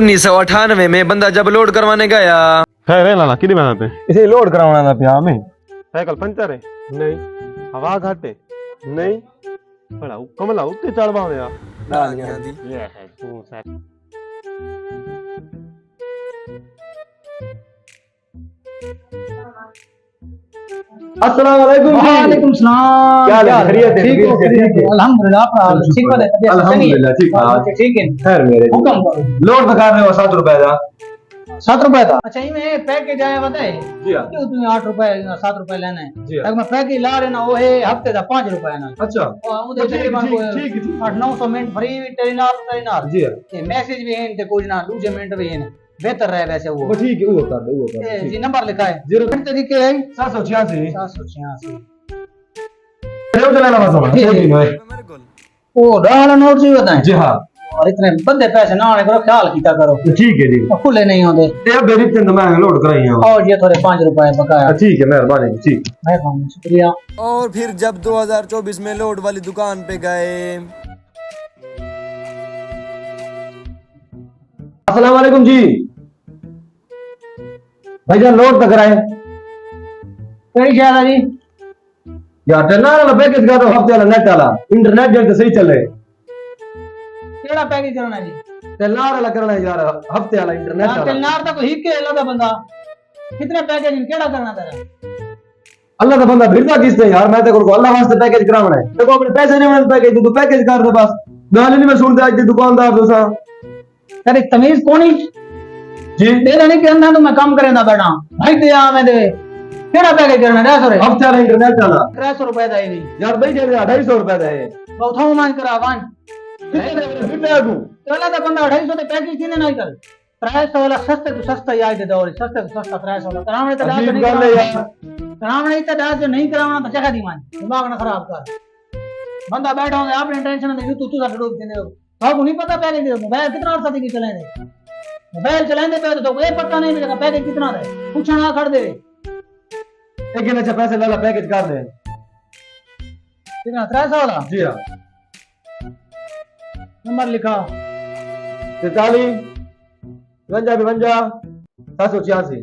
1998 में बंदा जब लोड करवाने गया। है लाला कितने बनाते हैं इसे लोड कराना था प्या में। साइकिल पंचर है नहीं, हवा घट है नहीं, बड़ा कमला उत्ते चढ़वा दे ये है तू सर। अस्सलाम वालेकुम जी। वालेकुम सलाम। क्या हाल है? खैरियत है? ठीक हो? ठीक है। अल्हम्दुलिल्लाह। अपना हाल ठीक है? तबीयत अल्हम्दुलिल्लाह ठीक है। ठीक है। खैर मेरे हुक्म करो। लोड बता रहे हो 7 रुपए का। 7 रुपए का? अच्छा इनमें पैकेज आया बताए जी हां। क्यों तुम्हें 8 रुपए 7 रुपए लेना है? जी हां। अगर मैं पैकेज ला रहे ना वो है हफ्ते का 5 रुपए ना। अच्छा उधर तकरीबन 800-900 मिनट फ्री टेलीनार जी हां। ये मैसेज भी है ते कुछ ना दूसरे मिनट भी है बेहतर रहे वैसे वो ठीक है वो कर दो वो कर जी। नंबर लिखा है 0 तरीके है 786 786 ले चला बस ठीक है। मेरे को ओ डाला नोट जी बताएं। जी हां। और इतने बंदे पैसे ना आने करो ख्याल कीता करो। ठीक है जी। खुले नहीं होते ये बेरी तीन मैं लोड कराई है। और ये थोड़े 5 रुपए बकाया। ठीक है मेहरबानी ठीक। मेहरबानी शुक्रिया। और फिर जब 2024 में लोड वाली दुकान पे गए। अस्सलाम वालेकुम जी। भाईजान लोड तक कराए कई ख्याल जी यार टेलर वाला पैकेज का तो हफ्ते वाला नेट वाला इंटरनेट जो सही चले। केड़ा पैकेज करना है जी? टेलर वाला करना है यार हफ्ते वाला इंटरनेट वाला। टेलनार तक ही के लगा बंदा कितने पैकेज केड़ा करना तेरा? अल्लाह का बंदा भिड़ता किससे यार। मैं तो को अल्लाह वास्ते पैकेज करावना है। देखो अपने पैसे नहीं मिलते पैकेज तो पैकेज कर दे बस। गाली नहीं मैं सुनता आज दुकानदार दोसा तेरी तमीज कोनी जी। तेरा नहीं के अंदर तो मैं काम करेंदा बैठा भाई दे आ मैं दे केड़ा पैकेज करना है? 150 हफ्ते वाला इंटरनेट वाला 300 रुपए दा ही यार भाई दे 250 रुपए दे बहुत मान करा वन फिर तू चला तो बंदा 250 दे पैकेज किने नहीं कर 300 वाला सस्ते तो सस्ता याद दे दो सस्ते तो सस्ता 300 वाला करावने तो दास नहीं गल है यार। करावने तो दास जो नहीं करावना तो जगह दी मान दिमाग ना खराब कर। बंदा बैठा होगा आपने टेंशन में तू सा डूब देने आपको नहीं पता पैकेज मोबाइल कितना अर्सा की चलाने मोबाइल चलाने पे तो ये पता नहीं लगा पैकेज कितना है पूछना खड़ दे लेकिन अच्छा पैसे वाला पैकेज कर दे कितना 300 वाला। जी हां। नंबर लिखा 43 52 786।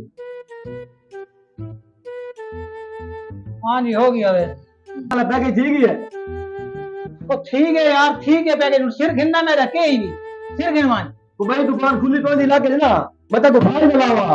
हाँ जी हो गया वे वाला पैकेज ठीक ही है। तो ठीक है यार ठीक है पैकेज सिर गिनना में रखे ही नहीं सिर गिनवान तो भाई दुकान खुली कौन सी लाके ना बता को भाई मिला हुआ।